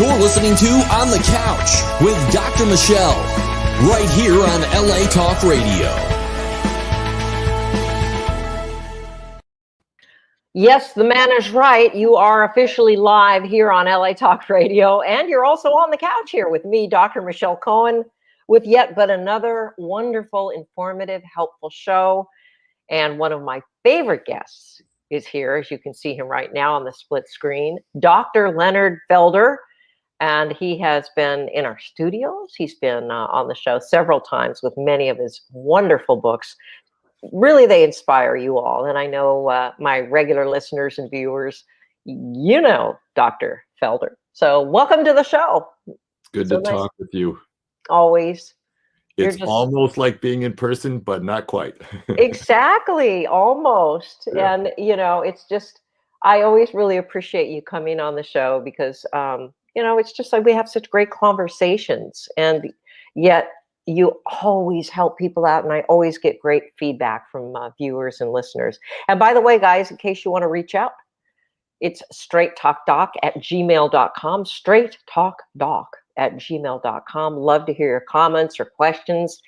You're listening to On the Couch with Dr. Michelle, right here on LA Talk Radio. Yes, the man is right. You are officially live here on LA Talk Radio, and you're also on the couch here with me, Dr. Michelle Cohen, with yet but another wonderful, informative, helpful show. And one of my favorite guests is here, as you can see him right now on the split screen, Dr. Leonard Felder. And he has been in our studios. He's been on the show several times with many of his wonderful books. Really, they inspire you all. And I know my regular listeners and viewers, you know Dr. Felder. So welcome to the show. Good to talk with you. Always. It's almost like being in person, but not quite. Exactly, almost. Yeah. And, you know, it's just, I always really appreciate you coming on the show because, you know, it's just like we have such great conversations, and yet you always help people out, and I always get great feedback from viewers and listeners. And by the way, guys, in case you want to reach out, it's straighttalkdoc@gmail.com, straighttalkdoc@gmail.com. Love to hear your comments or questions,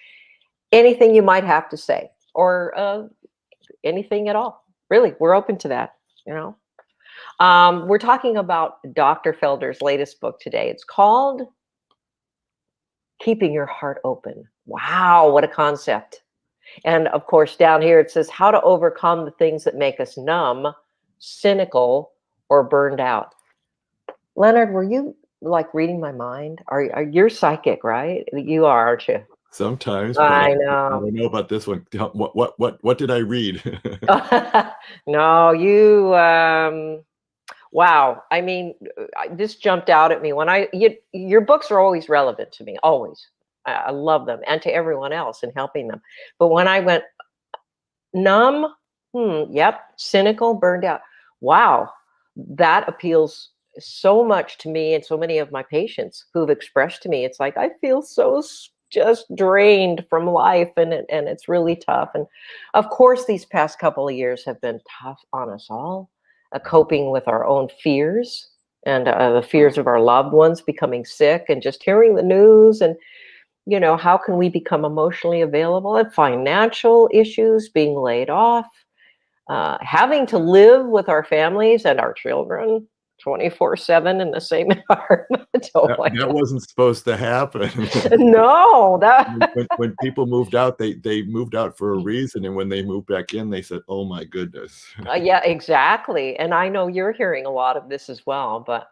anything you might have to say, or anything at all. Really, we're open to that, you know. We're talking about Dr. Felder's latest book today. It's called Keeping Your Heart Open. Wow, what a concept. And of course, down here it says how to overcome the things that make us numb, cynical, or burned out. Leonard, were you like reading my mind? You're psychic, right? You are, aren't you? Sometimes. I but know. I don't know about this one. What did I read? No, you. Wow. I mean, this jumped out at me when your books are always relevant to me, always. I love them, and to everyone else in helping them. But when I went numb, yep, cynical, burned out. Wow, that appeals so much to me and so many of my patients who've expressed to me. It's like, I feel so just drained from life, and it's really tough. And of course, these past couple of years have been tough on us all. Coping with our own fears and the fears of our loved ones becoming sick, and just hearing the news, and, you know, how can we become emotionally available, and financial issues, being laid off, having to live with our families and our children 24/7 in the same environment. That wasn't supposed to happen. No, when people moved out, they moved out for a reason, and when they moved back in, they said, "Oh my goodness." Yeah, exactly. And I know you're hearing a lot of this as well, but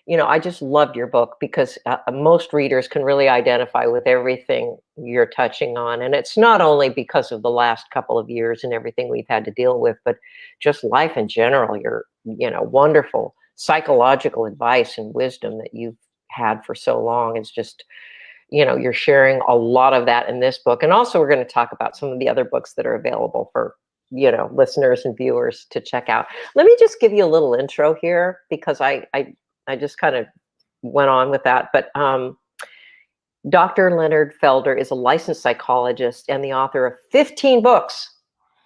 you know, I just loved your book because most readers can really identify with everything you're touching on. And it's not only because of the last couple of years and everything we've had to deal with, but just life in general. Your, you know, wonderful psychological advice and wisdom that you've had for so long. It's just, you know, you're sharing a lot of that in this book. And also, we're going to talk about some of the other books that are available for, you know, listeners and viewers to check out. Let me just give you a little intro here, because I just kind of went on with that. But Dr. Leonard Felder is a licensed psychologist and the author of 15 books.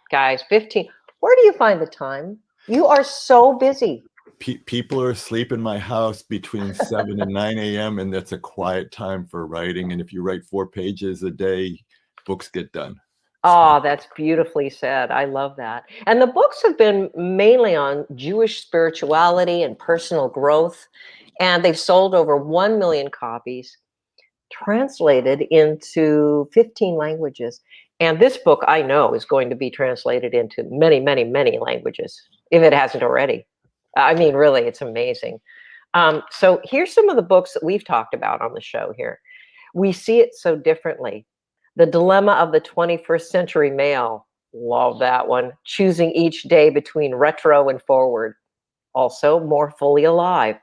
Guys, 15. Where do you find the time? You are so busy. People are asleep in my house between 7 and 9 a.m. and that's a quiet time for writing. And if you write 4 pages a day, books get done. Oh, that's beautifully said. I love that. And the books have been mainly on Jewish spirituality and personal growth, and they've sold over 1 million copies, translated into 15 languages. And this book, I know, is going to be translated into many, many, many languages, if it hasn't already. I mean, really, it's amazing. So here's some of the books that we've talked about on the show here. We See It So Differently. The Dilemma of the 21st Century Male. Love that one. Choosing Each Day Between Retro and Forward. Also, More Fully Alive.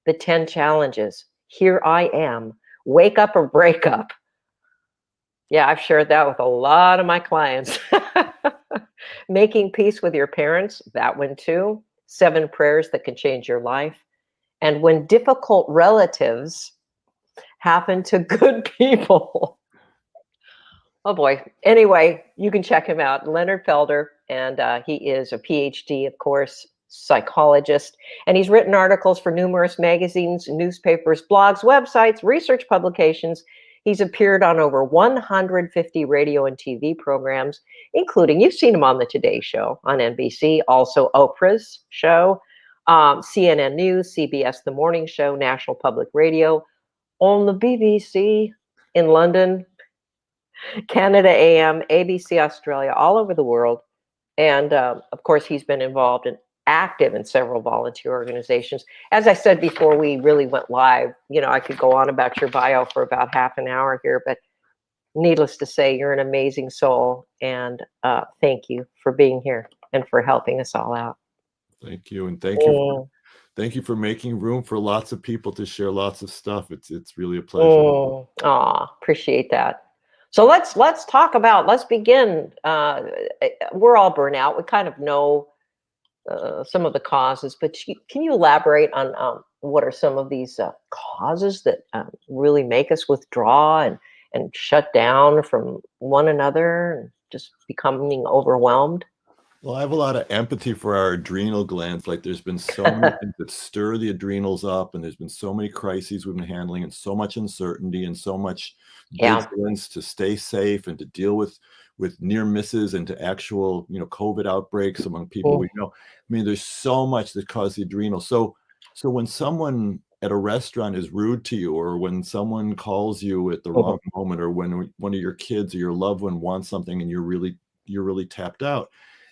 The 10 Challenges. Here I Am. Wake Up or Break Up. Yeah, I've shared that with a lot of my clients. Making Peace with Your Parents. That one too. 7 Prayers That Can Change Your Life. And When Difficult Relatives Happen to Good People. Oh boy. Anyway, you can check him out, Leonard Felder, and he is a PhD, of course, psychologist, and he's written articles for numerous magazines, newspapers, blogs, websites, research publications. He's appeared on over 150 radio and TV programs, including, you've seen him on the Today Show on NBC, also Oprah's show, CNN News, CBS The Morning Show, National Public Radio, on the BBC in London, Canada AM, ABC Australia, all over the world. And of course, he's been involved and active in several volunteer organizations. As I said before we really went live, I could go on about your bio for about half an hour here, but needless to say, you're an amazing soul. And thank you for being here and for helping us all out. Thank you. And thank you for making room for lots of people to share lots of stuff. It's really a pleasure. Appreciate that. So let's begin. We're all burnout. We kind of know some of the causes, but can you elaborate on what are some of these causes that really make us withdraw and shut down from one another and just becoming overwhelmed? Well, I have a lot of empathy for our adrenal glands. Like there's been so many things that stir the adrenals up, and there's been so many crises we've been handling, and so much uncertainty, and so much vigilance to stay safe and to deal with near misses and to actual, COVID outbreaks among people we know. I mean, there's so much that causes the adrenals. So when someone at a restaurant is rude to you, or when someone calls you at the wrong moment, or when one of your kids or your loved one wants something and you're really tapped out,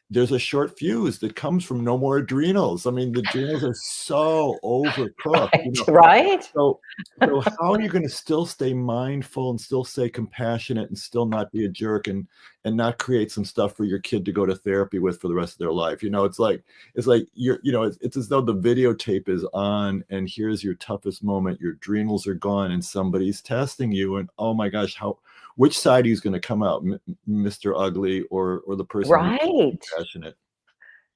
there's a short fuse that comes from no more adrenals. I mean, the adrenals are so overcooked. Right. So how are you going to still stay mindful and still stay compassionate and still not be a jerk and not create some stuff for your kid to go to therapy with for the rest of their life? It's like it's as though the videotape is on and here's your toughest moment. Your adrenals are gone and somebody's testing you. And oh my gosh, which side is going to come out, Mr. Ugly or the person who's passionate?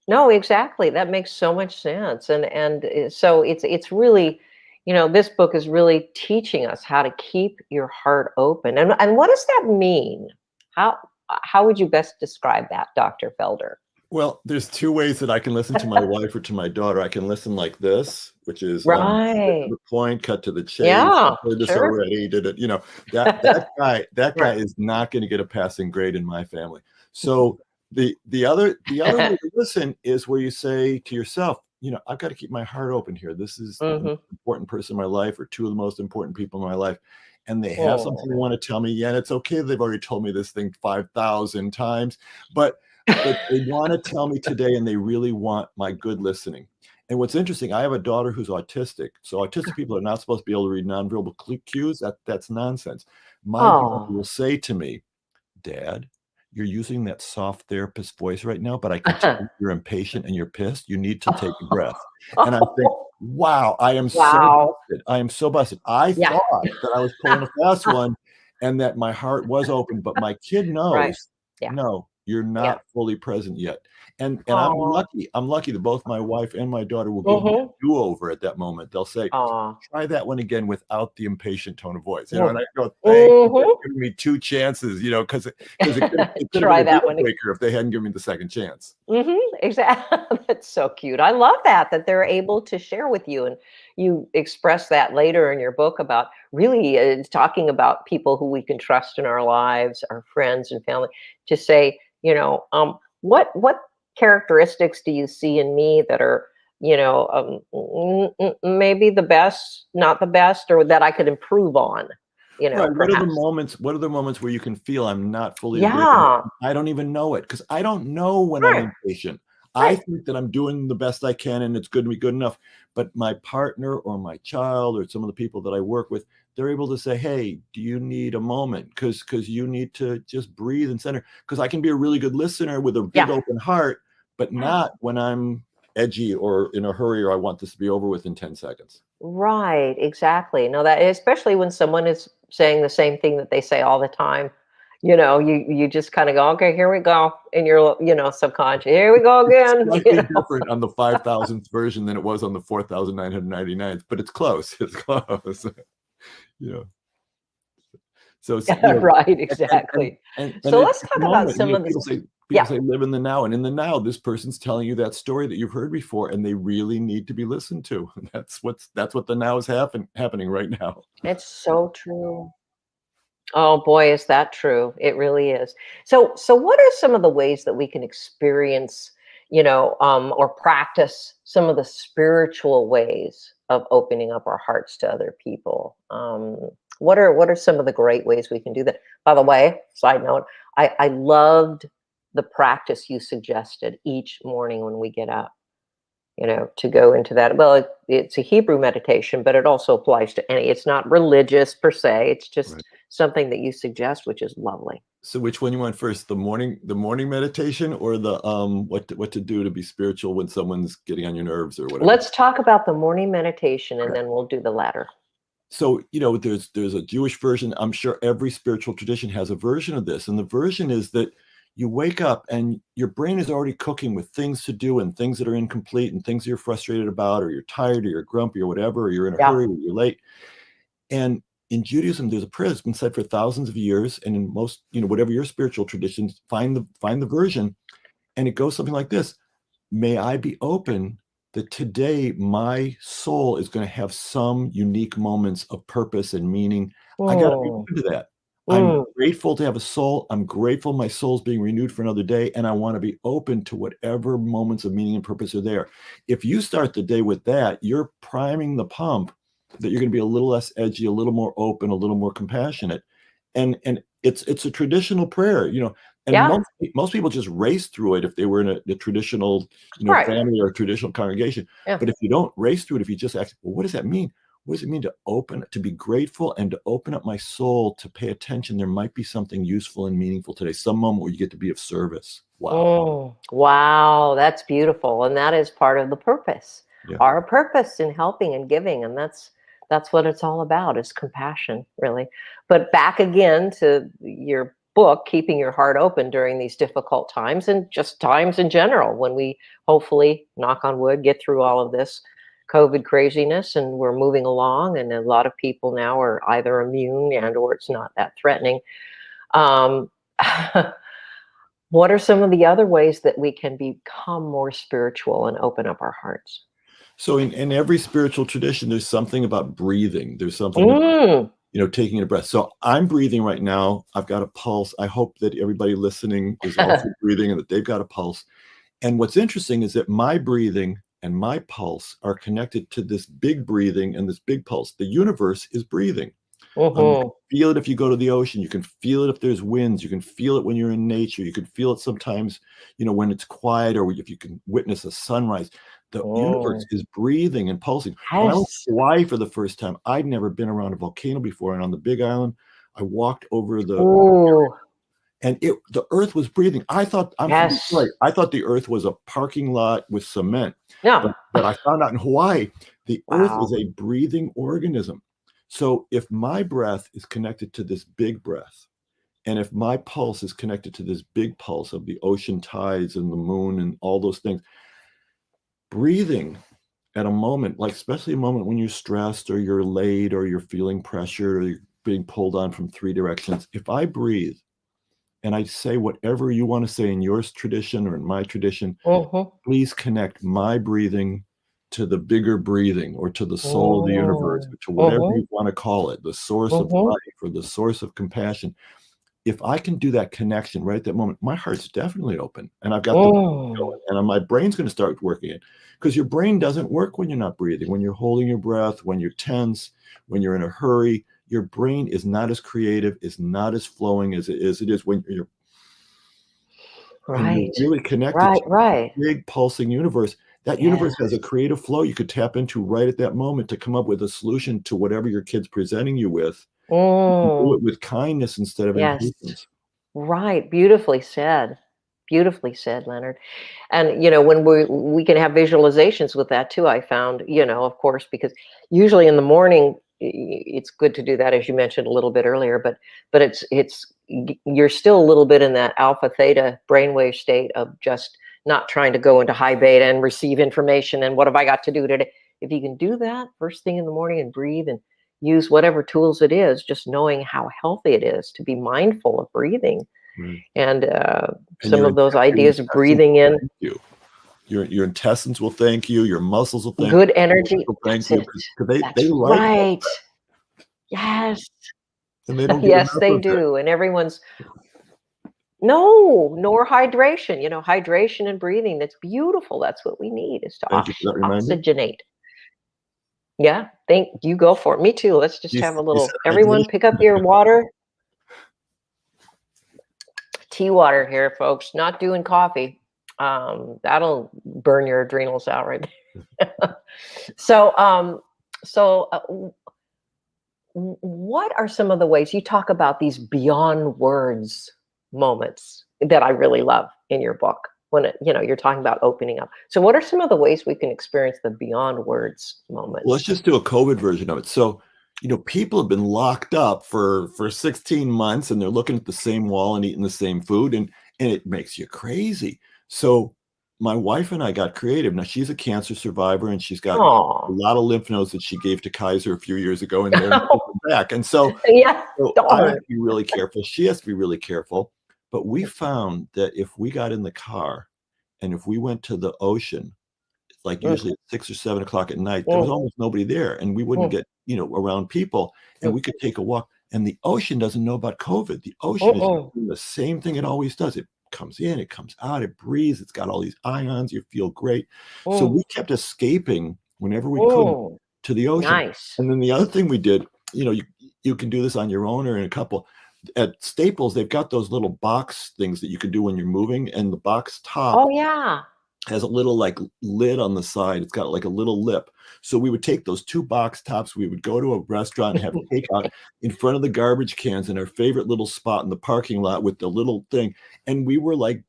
No, exactly. That makes so much sense. And so it's really, this book is really teaching us how to keep your heart open. And what does that mean? How would you best describe that, Dr. Felder? Well, there's two ways that I can listen to my wife or to my daughter. I can listen like this, which is right. Get to the point, cut to the chase. Yeah, heard this already. Did it? That guy is not going to get a passing grade in my family. So the other way to listen is where you say to yourself, I've got to keep my heart open here. This is the most important person in my life, or two of the most important people in my life. And they have something they want to tell me. Yeah, and it's okay. They've already told me this thing 5,000 times, but they want to tell me today, and they really want my good listening. And what's interesting, I have a daughter who's autistic. So autistic people are not supposed to be able to read nonverbal cues. That's nonsense. My daughter will say to me, Dad, you're using that soft therapist voice right now, but I can tell you're impatient and you're pissed. You need to take a breath. And I think, wow, I am so busted. I am so busted. I thought that I was pulling a fast one and that my heart was open, but my kid knows, no, you're not fully present yet. And I'm lucky that both my wife and my daughter will give me a do-over at that moment. They'll say, try that one again without the impatient tone of voice. And I go, thank you for giving me two chances, because it could have been a deal breaker if they hadn't given me the second chance. Exactly. That's so cute. I love that they're able to share with you. And you express that later in your book about really talking about people who we can trust in our lives, our friends and family, to say, what characteristics do you see in me that are, maybe the best, not the best, or that I could improve on? Right. What are the moments where you can feel I'm not fully I don't even know it, because I don't know when I'm impatient. I think that I'm doing the best I can and it's going to be good enough. But my partner or my child or some of the people that I work with, they're able to say, hey, do you need a moment? Because you need to just breathe and center. Because I can be a really good listener with a big open heart, but not when I'm edgy or in a hurry or I want this to be over with in 10 seconds. Right, exactly. No, that especially when someone is saying the same thing that they say all the time. You just kind of go, okay, here we go. In your, subconscious, here we go again. It's slightly different on the 5,000th version than it was on the 4,999th, but it's close. It's close. So right, exactly. And so let's talk about some of the. People say live in the now, and in the now, this person's telling you that story that you've heard before, and they really need to be listened to. That's what the now is happening right now. It's so true. Oh boy, is that true. It really is. So what are some of the ways that we can experience, or practice some of the spiritual ways of opening up our hearts to other people? What are some of the great ways we can do that? By the way, side note, I loved the practice you suggested each morning when we get up, to go into that. Well, it's a Hebrew meditation, but it also applies to any, it's not religious per se. It's just Right. something that you suggest, which is lovely. So which one you want first? The morning meditation, or the what to do to be spiritual when someone's getting on your nerves or whatever? Let's talk about the morning meditation, and Okay. then we'll do the latter. So, there's a Jewish version. I'm sure every spiritual tradition has a version of this. And the version is that you wake up and your brain is already cooking with things to do and things that are incomplete and things you're frustrated about, or you're tired, or you're grumpy, or whatever, or you're in a Yeah. hurry, or you're late. And in Judaism, there's a prayer that's been said for thousands of years. And in most, whatever your spiritual traditions, find the version. And it goes something like this: may I be open that today my soul is going to have some unique moments of purpose and meaning. I got to be Mm, open to that. I'm mm, grateful to have a soul. I'm grateful my soul's being renewed for another day, and I want to be open to whatever moments of meaning and purpose are there. If you start the day with that, you're priming the pump that you're going to be a little less edgy, a little more open, a little more compassionate. And it's a traditional prayer, and yeah. most people just race through it if they were in a traditional, Right. family or traditional congregation. Yeah. But if you don't race through it, if you just ask, well, what does that mean? What does it mean to be grateful and to open up my soul to pay attention? There might be something useful and meaningful today, some moment where you get to be of service. Wow. Wow, that's beautiful. And that is part of the purpose. Yeah. Our purpose in helping and giving. And that's what it's all about, is compassion, really. But back again to your book, keeping your heart open during these difficult times, and just times in general, when we hopefully, knock on wood, get through all of this COVID craziness and we're moving along. And a lot of people now are either immune or it's not that threatening. Um, What are some of the other ways that we can become more spiritual and open up our hearts? So in every spiritual tradition, there's something about breathing. There's something about, Mm. taking a breath. So I'm breathing right now. I've got a pulse. I hope that everybody listening is also breathing and that they've got a pulse. And what's interesting is that my breathing and my pulse are connected to this big breathing and this big pulse. The universe is breathing. You can Mhm. feel it if you go to the ocean. You can feel it if there's winds. You can feel it when you're in nature. You can feel it sometimes, when it's quiet, or if you can witness a sunrise. The universe Mm. is breathing and pulsing. When I went Yes. to Hawaii for the first time, I'd never been around a volcano before. And on the Big Island, I walked over Ooh, and the earth was breathing. I thought, I'm from yes. Detroit. I thought the earth was a parking lot with cement. Yeah. But I found out in Hawaii, the earth Wow. is a breathing organism. So if my breath is connected to this big breath, and if my pulse is connected to this big pulse of the ocean tides and the moon and all those things, breathing at a moment, like especially a moment when you're stressed or you're late or you're feeling pressured or you're being pulled on from three directions, if I breathe and I say whatever you want to say in your tradition or in my tradition, Mhm. please connect my breathing to the bigger breathing, or to the soul of the universe, Mm. or to whatever Mhm. you want to call it, the source of Mhm. life or the source of compassion. If I can do that connection right at that moment, my heart's definitely open, and I've got the Mm. going, and my brain's going to start working it, because your brain doesn't work when you're not breathing, when you're holding your breath, when you're tense, when you're in a hurry. Your brain is not as creative, is not as flowing as it is when you're Right. really connected to Right, right. a big pulsing universe. That universe has a Yes. creative flow you could tap into right at that moment to come up with a solution to whatever your kid's presenting you with. You do Mm. it with kindness instead of Yes. impatience. Right. Beautifully said. Beautifully said, Leonard. And when we can have visualizations with that too, I found, of course, because usually in the morning it's good to do that, as you mentioned a little bit earlier, but you're still a little bit in that alpha theta brainwave state of just not trying to go into high beta and receive information and what have I got to do today. If you can do that first thing in the morning and breathe and use whatever tools it is, just knowing how healthy it is to be mindful of breathing Right. and And some of those ideas of breathing in you. Your intestines will thank you. Your muscles will thank good you. energy. Will thank That's you it. because That's they like that, right. Yes. and they don't get Yes, enough they of it. do. And everyone's no, nor hydration. Hydration and breathing. That's beautiful. That's what we need is to Thank you for that reminder. oxygenate. Yeah, think you go for it. Me too. Let's just have a You said little. Everyone, hydration. pick up your water. Tea water here, folks. Not doing coffee. That'll burn your adrenals out right there. So, what are some of the ways you talk about these beyond words moments that I really love in your book when you're talking about opening up? So, what are some of the ways we can experience the beyond words moments? Let's just do a COVID version of it. So, people have been locked up for 16 months and they're looking at the same wall and eating the same food, and it makes you crazy. So my wife and I got creative. Now she's a cancer survivor and she's got a Oh, lot of lymph nodes that she gave to Kaiser a few years ago, and they're back. And so, yeah. I have Darn. to be really careful. She has to be really careful. But we found that if we got in the car and if we went to the ocean, like Mm, usually at 6 or 7 o'clock at night, there was mm, almost nobody there, and we wouldn't mm, get, around people, and mm, we could take a walk, and the ocean doesn't know about COVID. The ocean is mm, doing the same thing it always does. It comes in, it comes out, it breathes, it's got all these ions, you feel great. So mm, we kept escaping whenever we could mm. to the ocean. Nice. And then the other thing we did, you can do this on your own or in a couple. At Staples, they've got those little box things that you can do when you're moving, and the box top Oh yeah. has a little like lid on the side. It's got like a little lip. So we would take those two box tops. We would go to a restaurant and have takeout in front of the garbage cans in our favorite little spot in the parking lot with the little thing. And we were like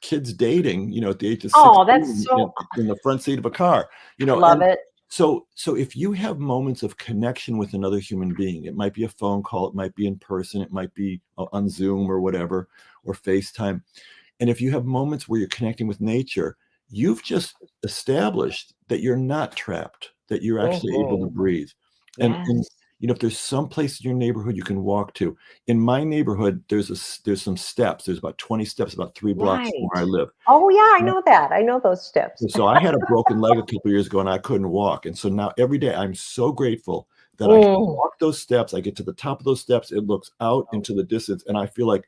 kids dating, at the age of Oh, 16 that's so. in the front seat of a car, I love and it. so if you have moments of connection with another human being, it might be a phone call, it might be in person, it might be on Zoom or whatever, or FaceTime. And if you have moments where you're connecting with nature, you've just established that you're not trapped, that you're actually able to Mhm. breathe. And Yes. if there's some place in your neighborhood you can walk to. In my neighborhood, there's some steps. There's about 20 steps, about 3 blocks from Right. where I live. Oh yeah, I know that. I know those steps. So I had a broken leg a couple years ago and I couldn't walk. And so now every day I'm so grateful that I can Mm. walk those steps. I get to the top of those steps. It looks out into the distance. And I feel like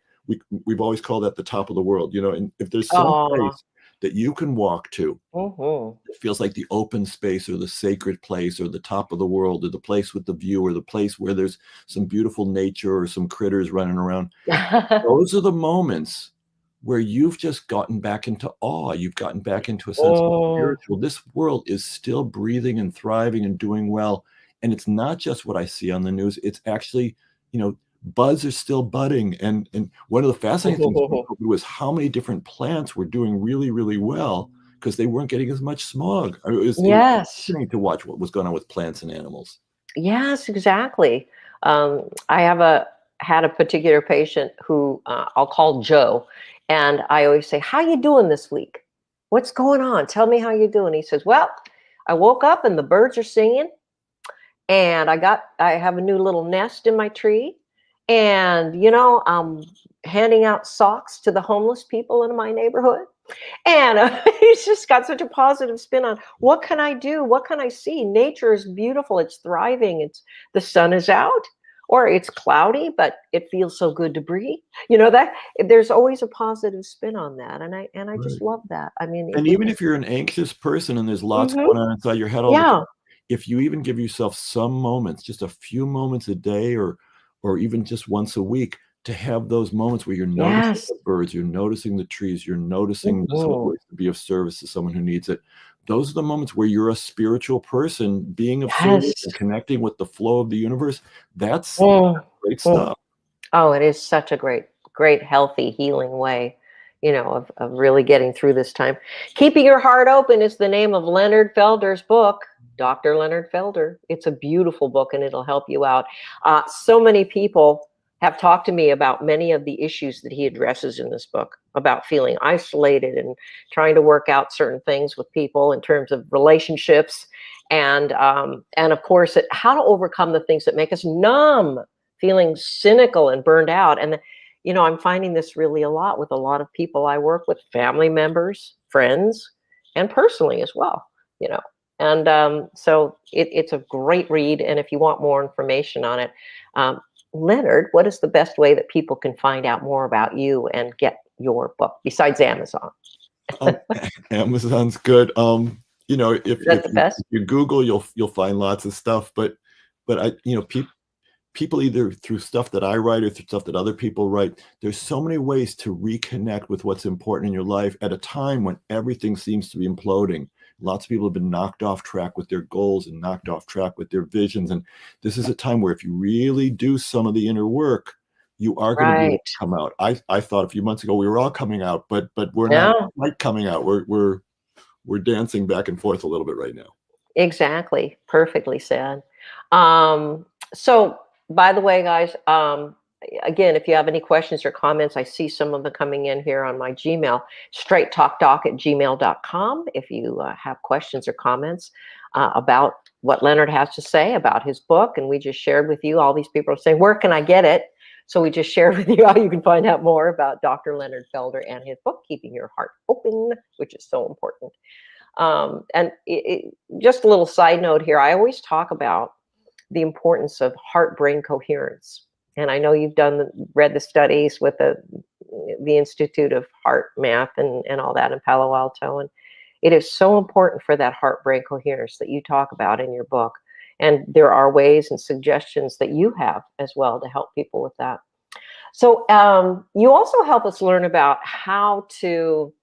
we've always called that the top of the world, and if there's some Oh. place that you can walk to, Mhm. it feels like the open space or the sacred place or the top of the world or the place with the view or the place where there's some beautiful nature or some critters running around. Those are the moments where you've just gotten back into awe. You've gotten back into a sense of Mm. spiritual. This world is still breathing and thriving and doing well. And it's not just what I see on the news. It's actually, buds are still budding. And one of the fascinating things about COVID was how many different plants were doing really, really well because they weren't getting as much smog. I mean, it was Yes. fascinating to watch what was going on with plants and animals. Yes, exactly. I had a particular patient who I'll call Joe, and I always say, "How you doing this week? What's going on? Tell me how you doing." He says, "Well, I woke up and the birds are singing, and I have a new little nest in my tree, and I'm handing out socks to the homeless people in my neighborhood." And he's just got such a positive spin on what can I do? What can I see? Nature is beautiful. It's thriving. The sun is out, or it's cloudy, but it feels so good to breathe. That there's always a positive spin on that, and I just Right. love that. I mean, And even if you're an anxious person and there's lots Mhm. going on inside your head all the time, Yeah. if you even give yourself some moments, just a few moments a day or even just once a week to have those moments where you're noticing Yes. the birds, you're noticing the trees, you're noticing some Mhm. ways to be of service to someone who needs it. Those are the moments where you're a spiritual person being of service Yes. and connecting with the flow of the universe. That's Mm. great Mm. stuff. Oh, it is such a great, healthy, healing way, of really getting through this time. Keeping Your Heart Open is the name of Leonard Felder's book, Dr. Leonard Felder. It's a beautiful book and it'll help you out. So many people have talked to me about many of the issues that he addresses in this book about feeling isolated and trying to work out certain things with people in terms of relationships and of course, how to overcome the things that make us numb, feeling cynical and burned out. And I'm finding this really a lot with a lot of people I work with, family members, friends, and personally as well, you know. And so it's a great read. And if you want more information on it, um, Leonard, what is the best way that people can find out more about you and get your book besides Amazon? Um, Amazon's good. Is that the best? If you Google, you'll find lots of stuff. But people either through stuff that I write or through stuff that other people write, there's so many ways to reconnect with what's important in your life at a time when everything seems to be imploding. Lots of people have been knocked off track with their goals and knocked off track with their visions. And this is a time where if you really do some of the inner work, you are going to be able Right. to come out. I thought a few months ago we were all coming out, but we're not No, quite coming out. We're dancing back and forth a little bit right now. exactly. Perfectly said. So, by the way, guys, again, if you have any questions or comments, I see some of them coming in here on my Gmail, straighttalkdoc@gmail.com. If you have questions or comments about what Leonard has to say about his book, and we just shared with you, all these people are saying, where can I get it? So we just shared with you how you can find out more about Dr. Leonard Felder and his book, Keeping Your Heart Open, which is so important. And just a little side note here, I always talk about the importance of heart-brain coherence. And I know you've read the studies with the Institute of Heart Math and all that in Palo Alto. And it is so important for that heart-brain coherence that you talk about in your book. And there are ways and suggestions that you have as well to help people with that. So you also help us learn about how to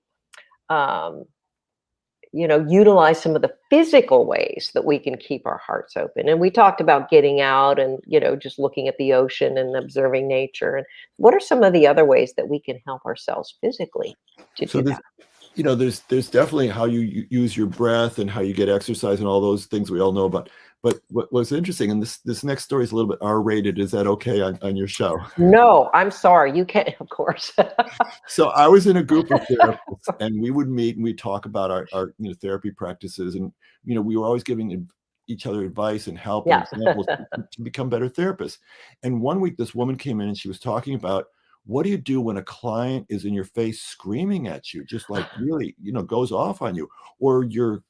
utilize some of the physical ways that we can keep our hearts open. And we talked about getting out and, just looking at the ocean and observing nature. And what are some of the other ways that we can help ourselves physically to So do that? there's definitely how you use your breath and how you get exercise and all those things we all know about. But what's interesting, and this next story is a little bit R-rated. Is that okay on your show? No, I'm sorry. You can't, of course. So I was in a group of therapists, and we would meet and we talk about our therapy practices, and we were always giving each other advice and help and Yeah. examples to become better therapists. And one week, this woman came in and she was talking about, what do you do when a client is in your face screaming at you, just like really, goes off on you, or your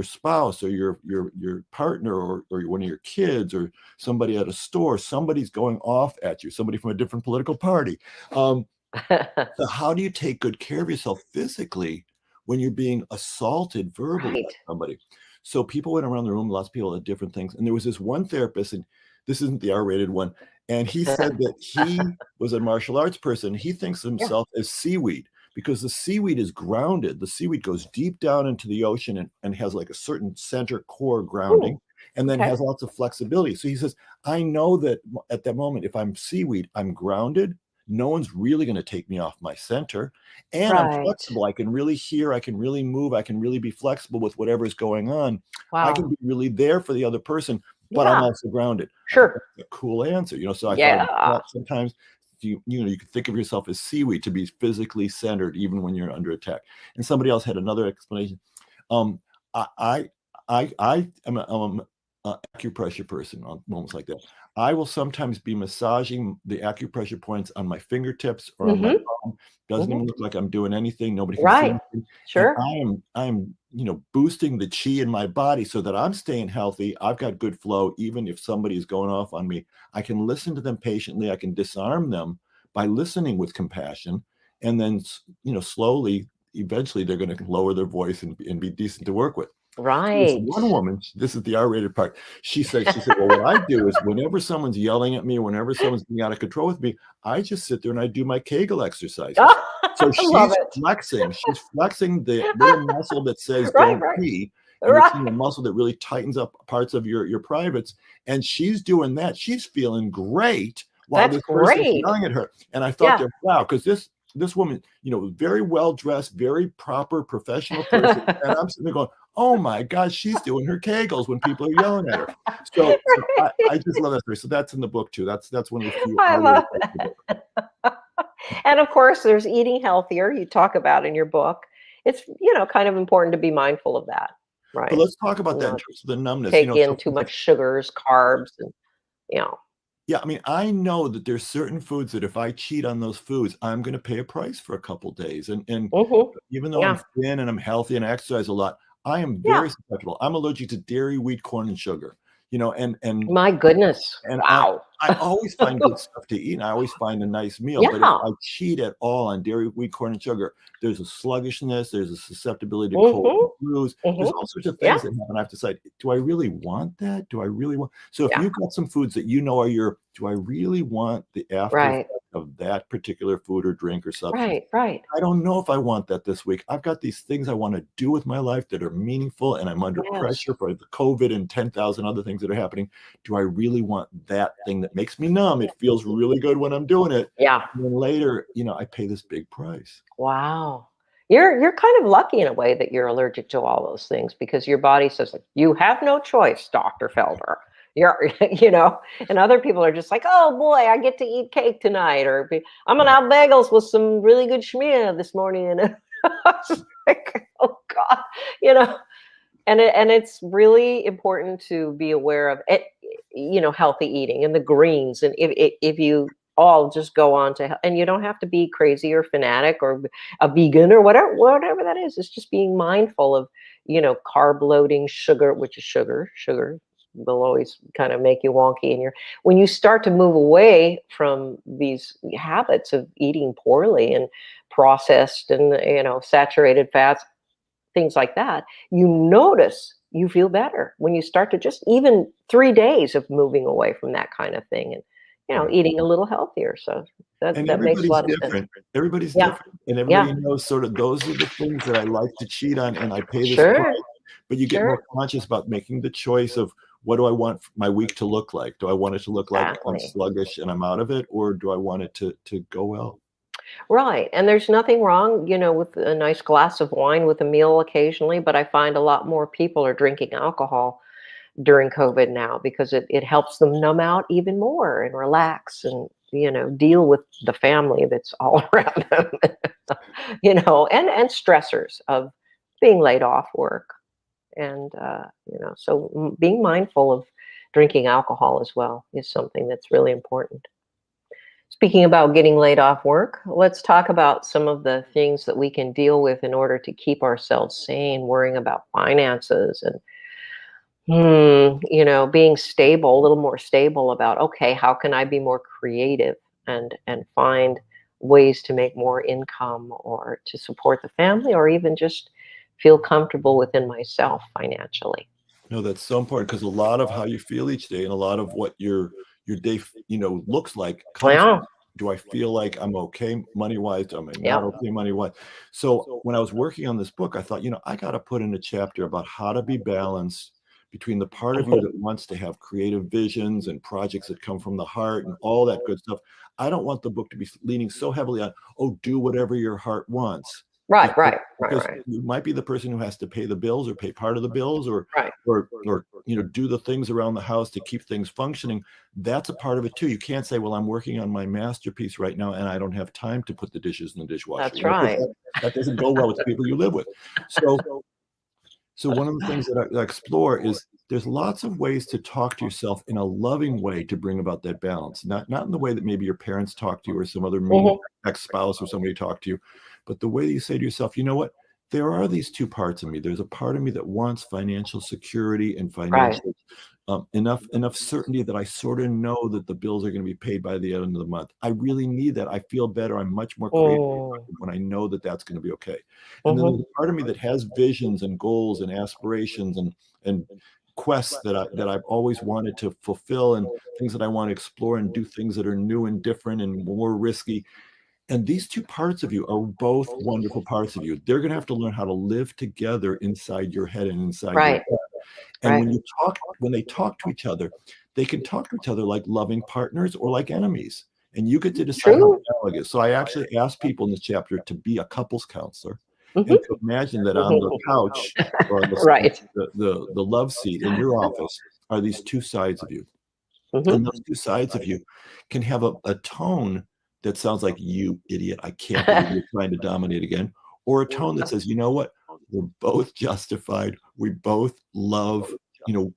spouse or your partner or one of your kids or somebody at a store, somebody's going off at you, somebody from a different political party. So how do you take good care of yourself physically when you're being assaulted verbally by Right. somebody? So people went around the room, lots of people had different things. And there was this one therapist, and this isn't the R-rated one, and he said that he was a martial arts person. He thinks of Yeah. himself as seaweed because the seaweed is grounded. The seaweed goes deep down into the ocean and has like a certain center core grounding, Ooh, and then okay. has lots of flexibility. So he says, I know that at that moment, if I'm seaweed, I'm grounded. No one's really going to take me off my center, and I'm Right. flexible. I can really hear, I can really move, I can really be flexible with whatever is going on. I can Wow. be really there for the other person, but I'm Yeah. also grounded. I thought Sure. that's a cool answer. So I thought Yeah. sometimes you could think of yourself as seaweed, to be physically centered even when you're under attack. And somebody else had another explanation. Um, I am I'm a acupressure person on moments like that. I will sometimes be massaging the acupressure points on my fingertips or on my Hmm. palm. Doesn't Hmm. even look like I'm doing anything. Nobody can see Right. anything. And Sure. I'm boosting the chi in my body so that I'm staying healthy. I've got good flow. Even if somebody is going off on me, I can listen to them patiently. I can disarm them by listening with compassion. And then, slowly, eventually they're going to lower their voice and be decent to work with. This Right. one woman, this is the R-rated part. She said, well, what I do is whenever someone's yelling at me, whenever someone's being out of control with me, I just sit there and I do my Kegel exercises. So I love it. she's flexing the little muscle that says Right. don't Right. pee. And it's Right. a muscle that really tightens up parts of your privates. And she's doing that. She's feeling great while That's this person's great. yelling at her. And I thought, Yeah. wow, because this woman, very well dressed, very proper professional person. And I'm sitting there going, oh my God, she's doing her Kegels when people are yelling at her. So I just love that story. So that's in the book too. That's one of the few I R-rated love parts of the book. that. And of course, there's eating healthier. You talk about in your book. It's kind of important to be mindful of that, But right? let's talk about that in Not terms of the numbness. take in So too much sugars, carbs, and you know. Yeah, I mean, I know that there's certain foods that if I cheat on those foods, I'm going to pay a price for a couple days. And Hmm. even though I'm Yeah. thin and I'm healthy and I exercise a lot, I am Yeah. very susceptible. I'm allergic to dairy, wheat, corn, and sugar. You know, My goodness. and Wow. I always find good stuff to eat, and I always find a nice meal. But if Yeah. I cheat at all on dairy, wheat, corn, and sugar, there's a sluggishness, there's a susceptibility to cold Hmm. and flus. There's Hmm. all sorts of Yeah. things that happen. I have to decide, do I really want that? Do I really want? So if Yeah. you've got some foods that you know are your, do I really want the after Right. effect of that particular food or drink or substance? Right. Right. I don't know if I want that this week. I've got these things I want to do with my life that are meaningful, and I'm under Yes. pressure for the COVID and 10,000 other things that are happening. Do I really want that thing that makes me numb? It feels really good when I'm doing it. Yeah. And then later, I pay this big price. Wow. You're kind of lucky in a way that you're allergic to all those things because your body says like, you have no choice, Dr. Felder. You're, and other people are just like, oh boy, I get to eat cake tonight, or I'm gonna have bagels with some really good schmear this morning, and I was like, oh God, you know. And it's really important to be aware of it, healthy eating and the greens, and if you all just go on to, and you don't have to be crazy or fanatic or a vegan or whatever that is. It's just being mindful of carb loading, sugar, which is sugar will always kind of make you wonky, and when you start to move away from these habits of eating poorly and processed and saturated fats, things like that, you notice you feel better when you start to just even 3 days of moving away from that kind of thing, and Right. eating a little healthier. So that And makes a everybody's lot of sense. different. Everybody's Yeah. different. And Yeah. everybody knows sort of those are the things that I like to cheat on, and I pay this price. Sure. But you get Sure. more conscious about making the choice of, what do I want my week to look like? Do I want it to look like I'm Exactly. sluggish and I'm out of it, or do I want it to go well? Right. And there's nothing wrong, with a nice glass of wine with a meal occasionally, but I find a lot more people are drinking alcohol during COVID now because it helps them numb out even more and relax and, deal with the family that's all around them, and stressors of being laid off work. And, so being mindful of drinking alcohol as well is something that's really important. Speaking about getting laid off work, let's talk about some of the things that we can deal with in order to keep ourselves sane, worrying about finances and being stable, a little more stable about, okay, how can I be more creative and find ways to make more income or to support the family or even just feel comfortable within myself financially. No, that's so important, because a lot of how you feel each day and a lot of what your day, looks like comes from, Yeah. do I feel like I'm okay money wise? Am I Yeah. not okay money wise? So when I was working on this book, I thought, I got to put in a chapter about how to be balanced between the part of you that wants to have creative visions and projects that come from the heart and all that good stuff. I don't want the book to be leaning so heavily on, oh, do whatever your heart wants. Right, Because right, right, because right, you might be the person who has to pay the bills or pay part of the bills, or right. do the things around the house to keep things functioning. That's a part of it too. You can't say, well, I'm working on my masterpiece right now and I don't have time to put the dishes in the dishwasher. That's 'Cause right. that doesn't go well with the people you live with. So one of the things that I explore is, there's lots of ways to talk to yourself in a loving way to bring about that balance. Not in the way that maybe your parents talk to you or some other mean Mhm. ex-spouse or somebody talk to you, but the way that you say to yourself, you know what? There are these two parts of me. There's a part of me that wants financial security and Right. financial enough certainty that I sort of know that the bills are going to be paid by the end of the month. I really need that. I feel better. I'm much more creative Mm. when I know that that's going to be okay. And then Mhm. there's a part of me that has visions and goals and aspirations and quests that I've always wanted to fulfill, and things that I want to explore and do things that are new and different and more risky. And these two parts of you are both wonderful parts of you. They're going to have to learn how to live together inside your head and inside your Right, head. And right. when they talk to each other, they can talk to each other like loving partners or like enemies. And you get to decide how True. analogous. So I actually ask people in this chapter to be a couples counselor Mhm. and to imagine that on the Mhm. couch or on Right. the love seat in your office are these two sides of you. Mhm. And those two sides of you can have a tone that sounds like, "You idiot, I can't believe you're trying to dominate again," or a tone that says, "You know what? We're both justified. We both love, you know,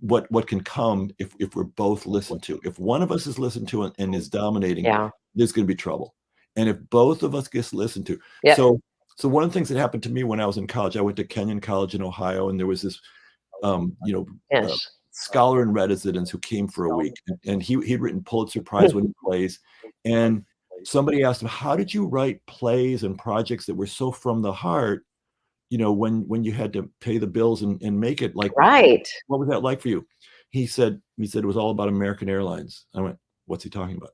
what can come if we're both listened to. If one of us is listened to and is dominating, Yeah. there's going to be trouble. And if both of us gets listened to, Yeah. so one of the things that happened to me when I was in college, I went to Kenyon College in Ohio, and there was this, Yes. scholar in residence who came for a week, and he'd written Pulitzer Prize-winning plays, and somebody asked him, "How did you write plays and projects that were so from the heart? When you had to pay the bills and make it like Right. What was that like for you?" He said it was all about American Airlines. I went, "What's he talking about?"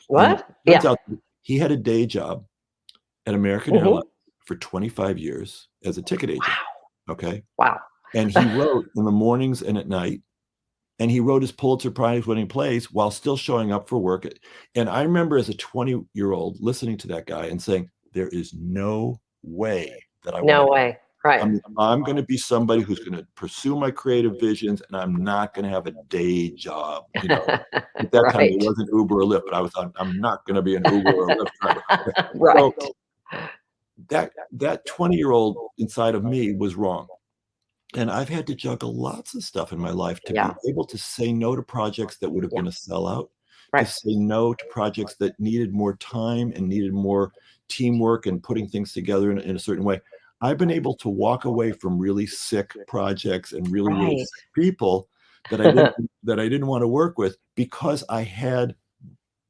And What? it turns Yeah. out he had a day job at American Mhm. Airlines for 25 years as a ticket agent. Okay. Wow. And he wrote in the mornings and at night, and he wrote his Pulitzer Prize winning plays while still showing up for work. And I remember as a 20-year-old listening to that guy and saying, there is no way that I No want way. Right. I'm going to be somebody who's going to pursue my creative visions, and I'm not going to have a day job. At that time, Right. it wasn't Uber or Lyft, but I'm not going to be an Uber or Lyft driver. Right. So that 20-year-old inside of me was wrong. And I've had to juggle lots of stuff in my life to Yeah. be able to say no to projects that would have been a sellout, Right. to say no to projects that needed more time and needed more teamwork and putting things together in a certain way. I've been able to walk away from really sick projects and really Right. sick people that I didn't want to work with because I had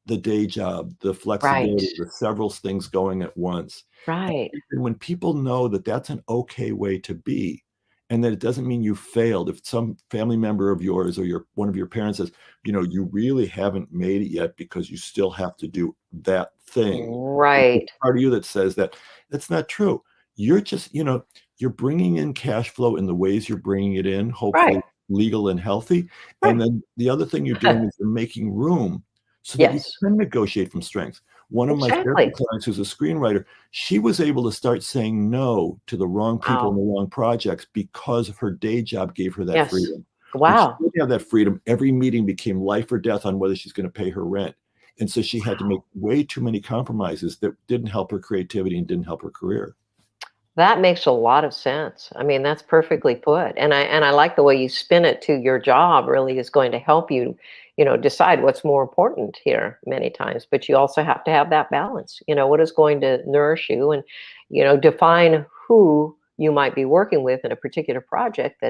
the day job, the flexibility, Right. the several things going at once. Right. And when people know that that's an okay way to be, and that it doesn't mean you failed. If some family member of yours or one of your parents says, you really haven't made it yet because you still have to do that thing. Right. It's part of you that says that. That's not true. You're just, you're bringing in cash flow in the ways you're bringing it in, hopefully Right. legal and healthy. Right. And then the other thing you're doing is you're making room so that you Yes. can negotiate from strength. One of my Exactly. therapy clients, who's a screenwriter, she was able to start saying no to the wrong people and the wrong projects because of her day job gave her that Yes. freedom. Wow. When she didn't have that freedom, every meeting became life or death on whether she's going to pay her rent. And so she had to make way too many compromises that didn't help her creativity and didn't help her career. That makes a lot of sense. I mean, that's perfectly put. And I like the way you spin it to your job really is going to help you, decide what's more important here many times. But you also have to have that balance. What is going to nourish you and, define who you might be working with in a particular project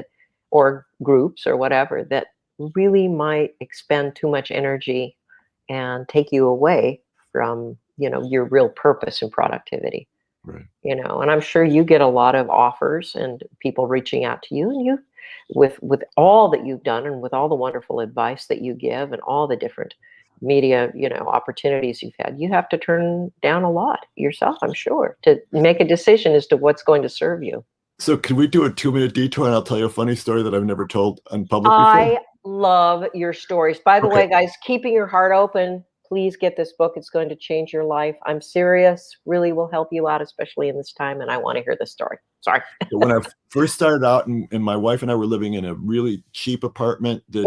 or groups or whatever that really might expend too much energy and take you away from, your real purpose and productivity. Right. And I'm sure you get a lot of offers and people reaching out to you, and you with all that you've done and with all the wonderful advice that you give and all the different media, opportunities you've had, you have to turn down a lot yourself, I'm sure, to make a decision as to what's going to serve you. So can we do a 2-minute detour and I'll tell you a funny story that I've never told in public before? I love your stories. By the Okay. way, guys, keeping your heart open. Please get this book. It's going to change your life. I'm serious. Really will help you out, especially in this time. And I want to hear the story. Sorry. So when I first started out, and my wife and I were living in a really cheap apartment that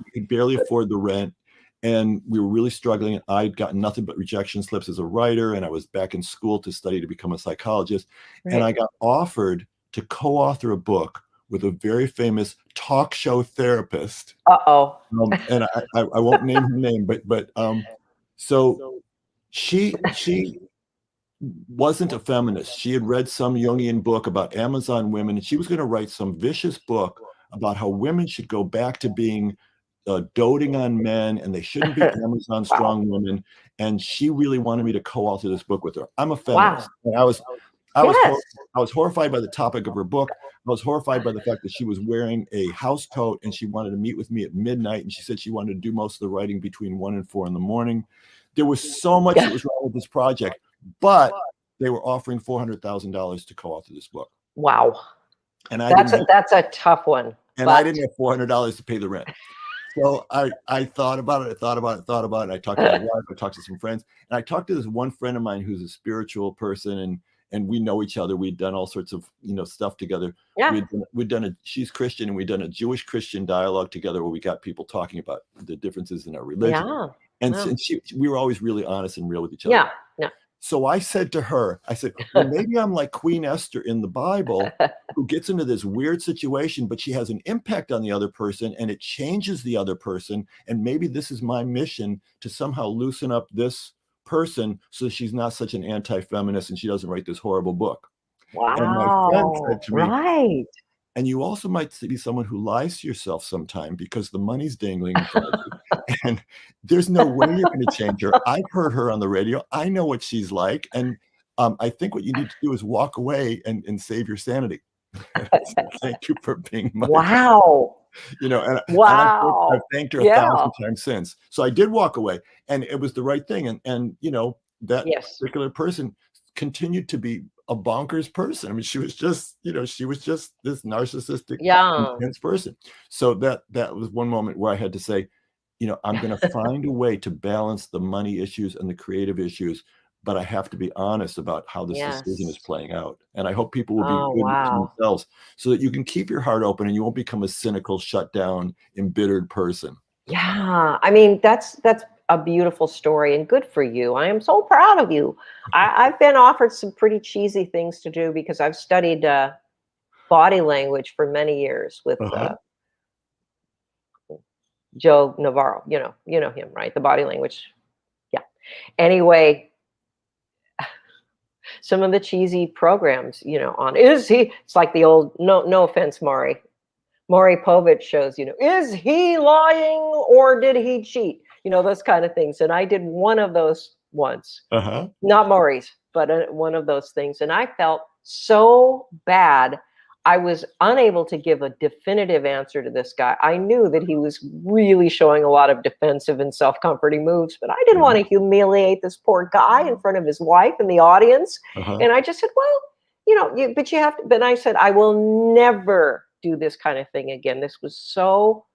we could barely afford the rent, and we were really struggling. I'd gotten nothing but rejection slips as a writer, and I was back in school to study to become a psychologist. Right. And I got offered to co-author a book with a very famous talk show therapist. Uh-oh. And I won't name her name, but so she wasn't a feminist. She had read some Jungian book about Amazon women, and she was going to write some vicious book about how women should go back to being doting on men, and they shouldn't be Amazon strong women. And she really wanted me to co-author this book with her. I'm a feminist. Wow. And I was horrified by the topic of her book. I was horrified by the fact that she was wearing a house coat and she wanted to meet with me at midnight. And she said she wanted to do most of the writing between 1 and 4 in the morning. There was so much that was wrong with this project, but they were offering $400,000 to co-author this book. Wow. And that's a tough one. And I didn't have $400 to pay the rent. So I thought about it. I talked to my wife, I talked to some friends, and I talked to this one friend of mine who's a spiritual person, and we know each other. We'd done all sorts of, stuff together. Yeah. She's Christian, and we'd done a Jewish Christian dialogue together where we got people talking about the differences in our religion. Yeah. And we were always really honest and real with each other. Yeah. So I said to her, I said, well, maybe I'm like Queen Esther in the Bible, who gets into this weird situation, but she has an impact on the other person and it changes the other person. And maybe this is my mission to somehow loosen up this person so she's not such an anti-feminist and she doesn't write this horrible book. And my friend Wow. said to me, Right. and you also might be someone who lies to yourself sometime because the money's dangling in front of you. And there's no way you're going to change her. I've heard her on the radio. I know what she's like. And I think what you need to do is walk away and save your sanity. Thank you for being my Wow. you know, and Wow. I've thanked her Yeah. 1,000 times since. So I did walk away and it was the right thing. And you know, that Yes. particular person continued to be a bonkers person. I mean, she was just, you know, she was just this narcissistic, Yeah. intense person. So that was one moment where I had to say, you know, I'm going to find a way to balance the money issues and the creative issues, but I have to be honest about how this decision is Yes. playing out. And I hope people will Oh, be good to wow. themselves so that you can keep your heart open and you won't become a cynical, shut down, embittered person. Yeah. I mean, that's a beautiful story and good for you. I am so proud of you. I've been offered some pretty cheesy things to do because I've studied body language for many years with Joe Navarro. You know him, right? The body language. Yeah. Anyway, some of the cheesy programs, you know, on it's like the old no offense, Maury Povich shows, you know, is he lying or did he cheat? You know, those kind of things. And I did one of those once, not Maury's, but one of those things. And I felt so bad. I was unable to give a definitive answer to this guy. I knew that he was really showing a lot of defensive and self-comforting moves, but I didn't want to humiliate this poor guy in front of his wife and the audience. And I just said, well, you know, but you have to, but I said, I will never do this kind of thing again. This was so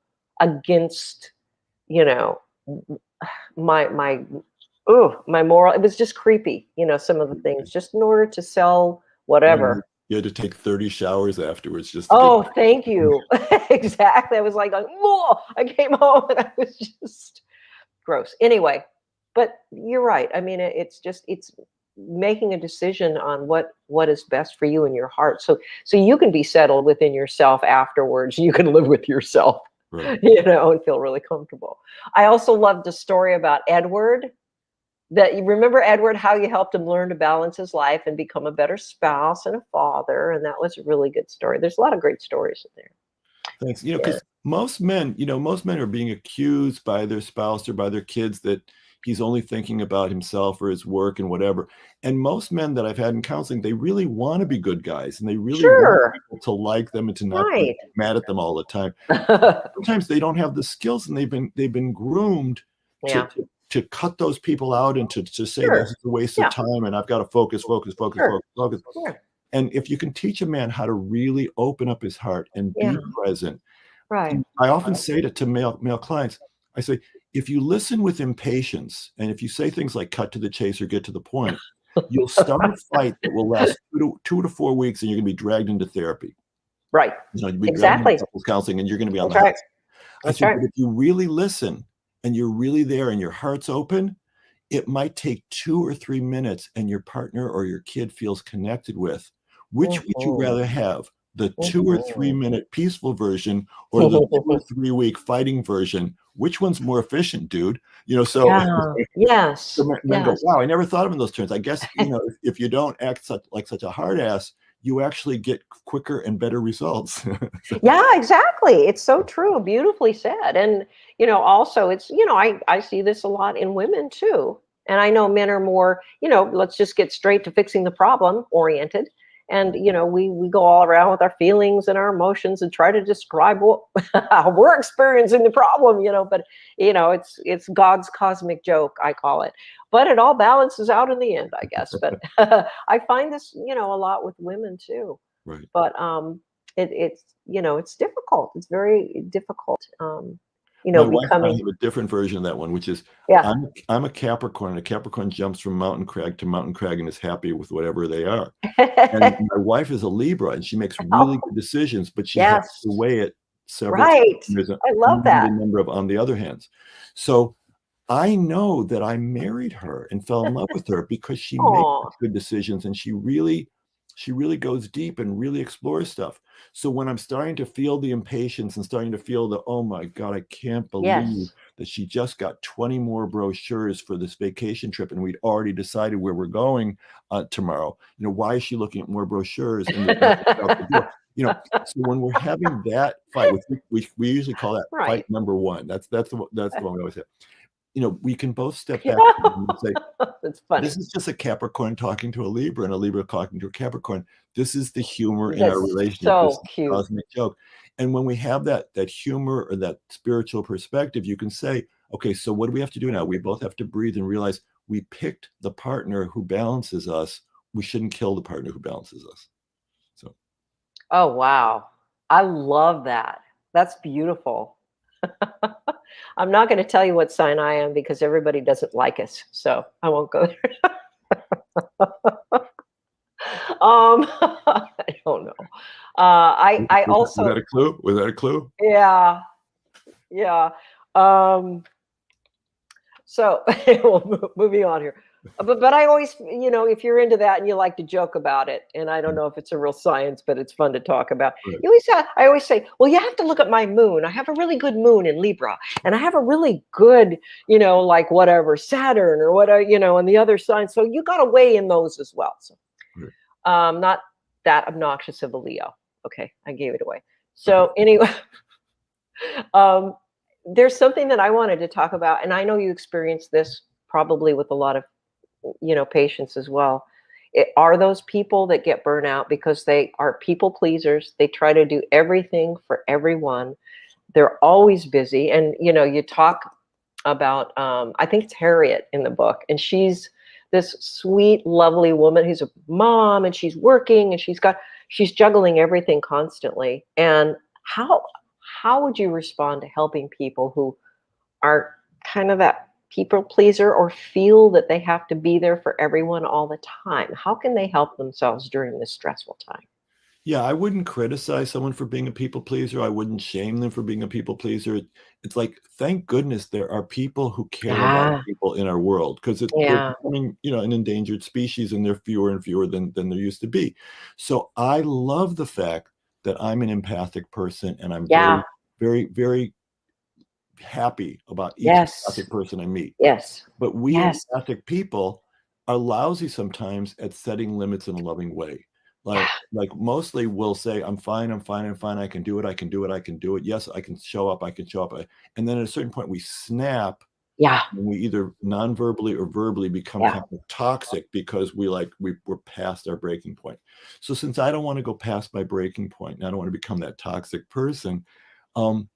against, you know, my moral. It was just creepy, you know, some of the things just in order to sell whatever. You had to take 30 showers afterwards just to thank you. Exactly. I was like, whoa, I came home and I was just gross. Anyway, but you're right. I mean, it's making a decision on what is best for you in your heart. So you can be settled within yourself afterwards. You can live with yourself, you know, and feel really comfortable. I also loved the story about Edward. That you remember Edward, how you helped him learn to balance his life and become a better spouse and a father. And that was a really good story. There's a lot of great stories in there. Thanks. You know, because most men are being accused by their spouse or by their kids that he's only thinking about himself or his work and whatever. And most men that I've had in counseling, they really want to be good guys and they really want people to like them and to not be mad at them all the time. Sometimes they don't have the skills and they've been groomed to cut those people out and to say this is a waste of time and I've got to focus. And if you can teach a man how to really open up his heart and be present, I often say to male clients, I say, if you listen with impatience and if you say things like cut to the chase or get to the point, you'll start a fight that will last 2 to 4 weeks and you're going to be dragged into therapy. Right. You know, you'll be dragged into couples counseling and you're going to be on the house. I said, but if you really listen and you're really there and your heart's open, it might take 2 or 3 minutes and your partner or your kid feels connected with. Which would you rather have? The 2 or 3 minute peaceful version or the 2 or 3 week fighting version? Which one's more efficient, dude? You know, so men go, wow, I never thought of it in those terms. I guess, you know, if you don't act like such a hard ass, you actually get quicker and better results. Yeah, exactly. It's so true. Beautifully said. And, you know, also it's, you know, I see this a lot in women too. And I know men are more, you know, let's just get straight to fixing the problem oriented. And, you know, we go all around with our feelings and our emotions and try to describe how we're experiencing the problem, you know, but, you know, it's God's cosmic joke, I call it. But it all balances out in the end, I guess. But I find this, you know, a lot with women too. Right. But it's, you know, it's difficult. It's very difficult. You know, my wife and I have a different version of that one, which is I'm a Capricorn, and a Capricorn jumps from mountain crag to mountain crag and is happy with whatever they are. And my wife is a Libra, and she makes really good decisions, but she has to weigh it several times. I love that. Number of on the other hands. So I know that I married her and fell in love with her because she makes Oh, good decisions, and she really goes deep and really explores stuff. So when I'm starting to feel the impatience and starting to feel the, oh my God, I can't believe yes. that she just got 20 more brochures for this vacation trip and we'd already decided where we're going tomorrow. Why is she looking at more brochures and there's nothing out the door? So when we're having that fight, which we usually call that fight Right. number one, that's the one we always have. We can both step back Yeah. and say, That's funny. this is just a Capricorn talking to a Libra and a Libra talking to a Capricorn. This is the humor in our That's relationship. This is so the cute. cosmic joke. And when we have that humor or that spiritual perspective, you can say, okay, so what do we have to do now? We both have to breathe and realize we picked the partner who balances us. We shouldn't kill the partner who balances us. So Oh, wow. I love that. That's beautiful. I'm not going to tell you what sign I am because everybody doesn't like us. So I won't go there. I don't know. I was that also, a clue? Was that a clue? yeah, yeah. So well, moving on here. But I always, if you're into that and you like to joke about it, and I don't know if it's a real science, but it's fun to talk about. Right. I always say, well, you have to look at my moon. I have a really good moon in Libra, and I have a really good, like whatever Saturn or whatever, and the other signs. So you got to weigh in those as well. So, Right. not that obnoxious of a Leo. Okay, I gave it away. So anyway, um, there's something that I wanted to talk about, and I know you experienced this probably with a lot of patients as well. Are those people that get burnout because they are people pleasers? They try to do everything for everyone. They're always busy, and you talk about I think it's Harriet in the book, and she's this sweet, lovely woman who's a mom, and she's working, and she's juggling everything constantly. And how would you respond to helping people who are kind of that people pleaser or feel that they have to be there for everyone all the time? How can they help themselves during this stressful time? Yeah, I wouldn't criticize someone for being a people pleaser. I wouldn't shame them for being a people pleaser. It's like, thank goodness there are people who care about Yeah, people in our world because we're yeah, becoming, an endangered species, and there are fewer and fewer than there used to be. So I love the fact that I'm an empathic person, and I'm yeah. very, very, very happy about each Yes, empathic person I meet. yes, But we yes. empathic people are lousy sometimes at setting limits in a loving way. Yeah, Like mostly we'll say, I'm fine, I'm fine, I'm fine, I can do it, I can do it, I can do it. Yes, I can show up, I can show up. And then at a certain point we snap, yeah, and we either non-verbally or verbally become yeah. kind of toxic because we're past our breaking point. So since I don't want to go past my breaking point, and I don't want to become that toxic person, um,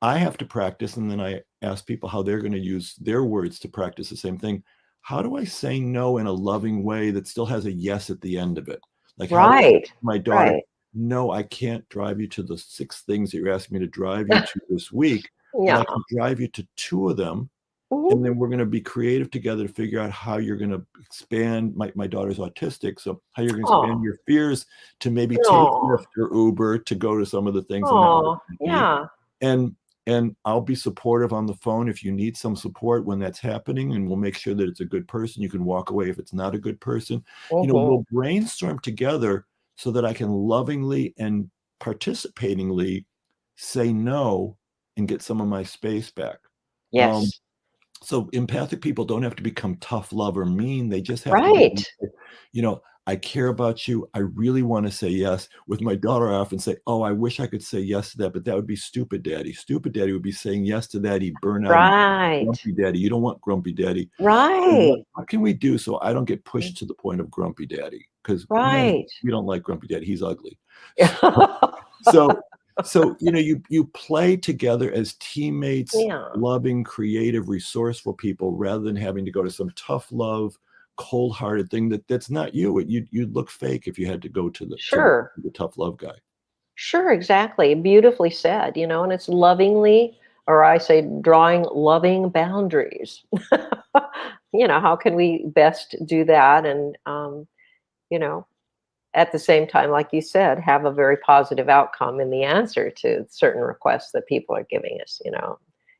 I have to practice, and then I ask people how they're going to use their words to practice the same thing. How do I say no in a loving way that still has a yes at the end of it? Like, how do I say Right, to my daughter, right. no, I can't drive you to the 6 things that you're asking me to drive you to this week, but Yeah. I can drive you to 2 of them, Mhm. and then we're going to be creative together to figure out how you're going to expand. My daughter's autistic, so how you're going to Oh, expand your fears to maybe take no. Lyft or Uber to go to some of the things and not Oh, me. yeah. And I'll be supportive on the phone if you need some support when that's happening, and we'll make sure that it's a good person. You can walk away if it's not a good person. Mhm. We'll brainstorm together so that I can lovingly and participatingly say no and get some of my space back. Um, Yes. so empathic people don't have to become tough love or mean. They just have to Right. I care about you. I really want to say yes. With my daughter, I often say, oh, I wish I could say yes to that, but that would be stupid daddy. Stupid daddy would be saying yes to that. He'd burn out. He'd be Right. grumpy daddy. You don't want grumpy daddy. So Right. what can we do so I don't get pushed to the point of grumpy daddy? Because Right. we don't like grumpy daddy. He's ugly. So you play together as teammates, Yeah. loving, creative, resourceful people, rather than having to go to some tough love, cold-hearted thing that's not you. You'd look fake if you had to go to Sure. the tough love guy. Sure, exactly. Beautifully said, and it's lovingly, or I say drawing loving boundaries. How can we best do that? And, you know, at the same time, like you said, have a very positive outcome in the answer to certain requests that people are giving us.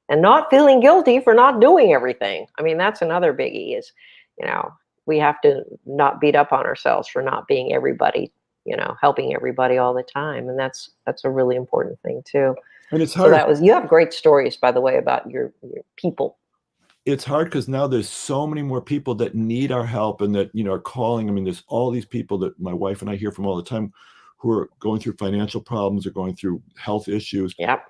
and not feeling guilty for not doing everything. I mean, that's another biggie is, you know, we have to not beat up on ourselves for not being everybody, you know, helping everybody all the time. And that's a really important thing too. And it's So hard. that was, you have great stories, by the way, about your people. It's hard because now there's so many more people that need our help and that, you know, are calling. I mean, there's all these people that my wife and I hear from all the time who are going through financial problems or going through health issues. Yep.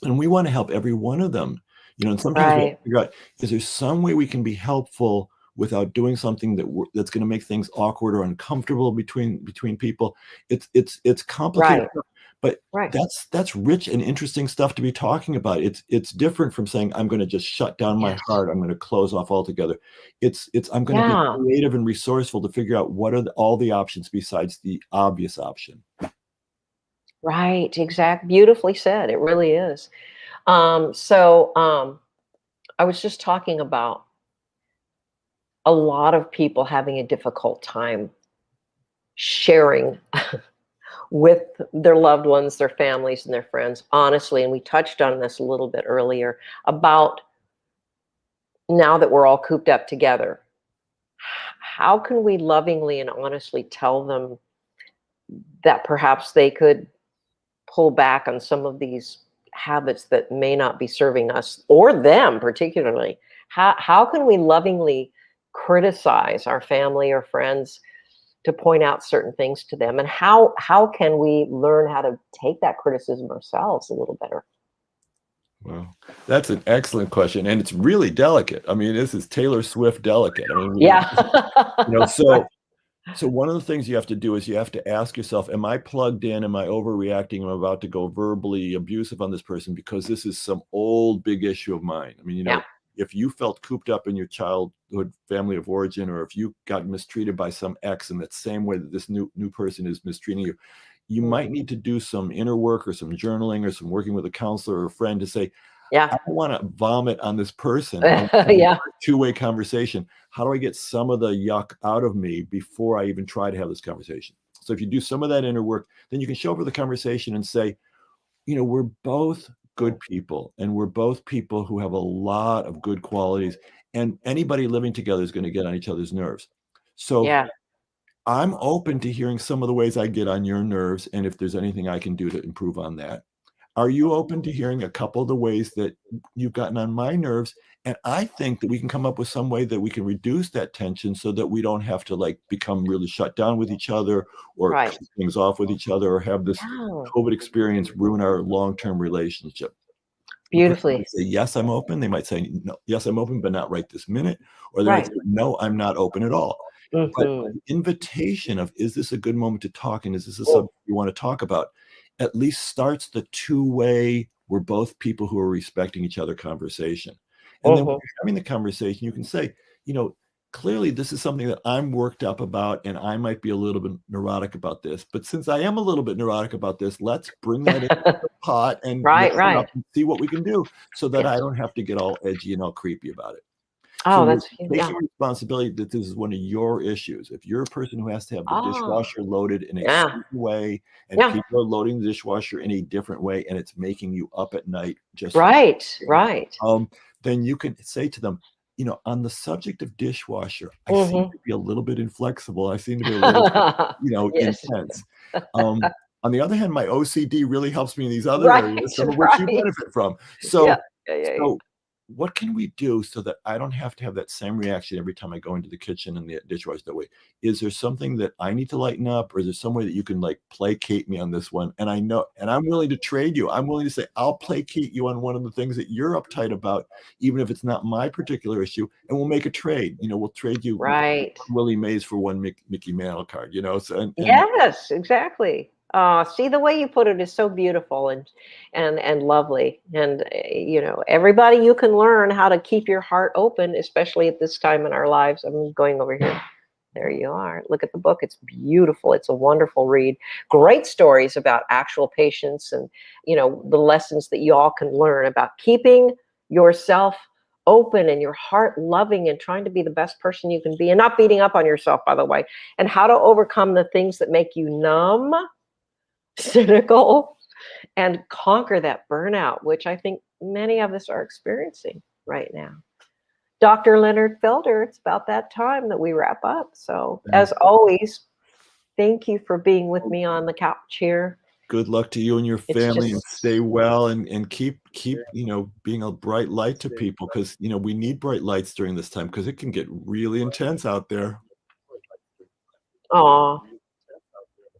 And we want to help every one of them, you know, and sometimes we have Right. to figure out, is there some way we can be helpful without doing something that's going to make things awkward or uncomfortable between people? It's complicated, Right. but Right. that's rich and interesting stuff to be talking about. It's different from saying I'm going to just shut down my Yes. heart. I'm going to close off altogether. It's I'm going to Yeah. be creative and resourceful to figure out what are all the options besides the obvious option. Right. Exact. Beautifully said. It really is. So I was just talking about a lot of people having a difficult time sharing with their loved ones, their families, and their friends, honestly. And we touched on this a little bit earlier about now that we're all cooped up together, how can we lovingly and honestly tell them that perhaps they could pull back on some of these habits that may not be serving us or them particularly? How can we lovingly criticize our family or friends to point out certain things to them, and how can we learn how to take that criticism ourselves a little better? Well, that's an excellent question, and it's really delicate. I mean, this is Taylor Swift delicate. I mean, Yeah. you know, so one of the things you have to do is you have to ask yourself, am I plugged in? Am I overreacting? Am I about to go verbally abusive on this person? Because this is some old big issue of mine. I mean, you know, Yeah. if you felt cooped up in your childhood family of origin, or if you got mistreated by some ex in that same way that this new person is mistreating you, you might need to do some inner work or some journaling or some working with a counselor or a friend to say, Yeah. I don't want to vomit on this person. Yeah. Two-way conversation. How do I get some of the yuck out of me before I even try to have this conversation? So if you do some of that inner work, then you can show up for the conversation and say, you know, we're both good people, and we're both people who have a lot of good qualities, and anybody living together is going to get on each other's nerves. So Yeah. I'm open to hearing some of the ways I get on your nerves, and if there's anything I can do to improve on that. Are you open to hearing a couple of the ways that you've gotten on my nerves? And I think that we can come up with some way that we can reduce that tension so that we don't have to like become really shut down with each other or Right. cut things off with each other or have this Oh, COVID experience ruin our long-term relationship. The person beautifully. might say, yes, I'm open. They might say, no, yes, I'm open, but not right this minute. Or they might Right. say, no, I'm not open at all. But Mhm. the invitation of, is this a good moment to talk? And is this a Oh, subject you want to talk about? At least starts the two-way, we're both people who are respecting each other conversation. And then when mhm. you're having the conversation, you can say, you know, clearly this is something that I'm worked up about, and I might be a little bit neurotic about this. But since I am a little bit neurotic about this, let's bring that into the pot and Right, mix it up right. and see what we can do so that Yeah. I don't have to get all edgy and all creepy about it. So Oh, you're that's yeah. taking responsibility that this is one of your issues. If you're a person who has to have the Oh, dishwasher loaded in a yeah. certain way, and Yeah. people are loading the dishwasher in a different way, and it's making you up at night just Right, right. then you can say to them, you know, on the subject of dishwasher, I seem Mhm. to be a little bit inflexible. I seem to be a little bit, you know, Yes. intense. On the other hand, my OCD really helps me in these other Right, areas, some of which you right. benefit from. Yeah. So Yeah, yeah, yeah. so what can we do so that I don't have to have that same reaction every time I go into the kitchen and the dishwasher that way? Is there something that I need to lighten up, or is there some way that you can like placate me on this one? And I know, and I'm willing to trade you. I'm willing to say, I'll placate you on one of the things that you're uptight about, even if it's not my particular issue, and we'll make a trade. You know, we'll trade you Right. Willie Mays for one Mickey Mantle card, you know? So, and Yes, exactly. See, the way you put it is so beautiful and lovely. And you know, everybody, you can learn how to keep your heart open, especially at this time in our lives. I'm going over here. There you are. Look at the book. It's beautiful. It's a wonderful read. Great stories about actual patients and, you know, the lessons that you all can learn about keeping yourself open and your heart loving and trying to be the best person you can be and not beating up on yourself, by the way, and how to overcome the things that make you numb, cynical, and conquer that burnout, which I think many of us are experiencing right now. Dr. Leonard Felder, it's about that time that we wrap up. So as always, thank you for being with me on the couch here. Good luck to you and your family, and stay well, and keep being a bright light to people, because we need bright lights during this time, because it can get really intense out there. Oh,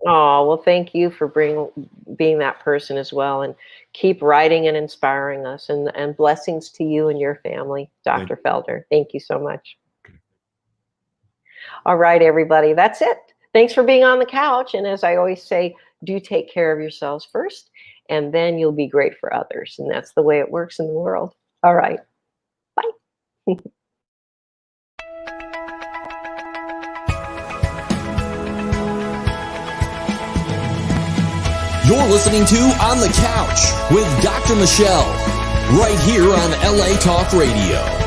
well, thank you for being that person as well, and keep writing and inspiring us, and blessings to you and your family, Dr. Felder. Thank you so much. Okay. All right, everybody, that's it. Thanks for being on the couch. And as I always say, do take care of yourselves first, and then you'll be great for others. And that's the way it works in the world. All right. Bye. You're listening to On the Couch with Dr. Michelle, right here on LA Talk Radio.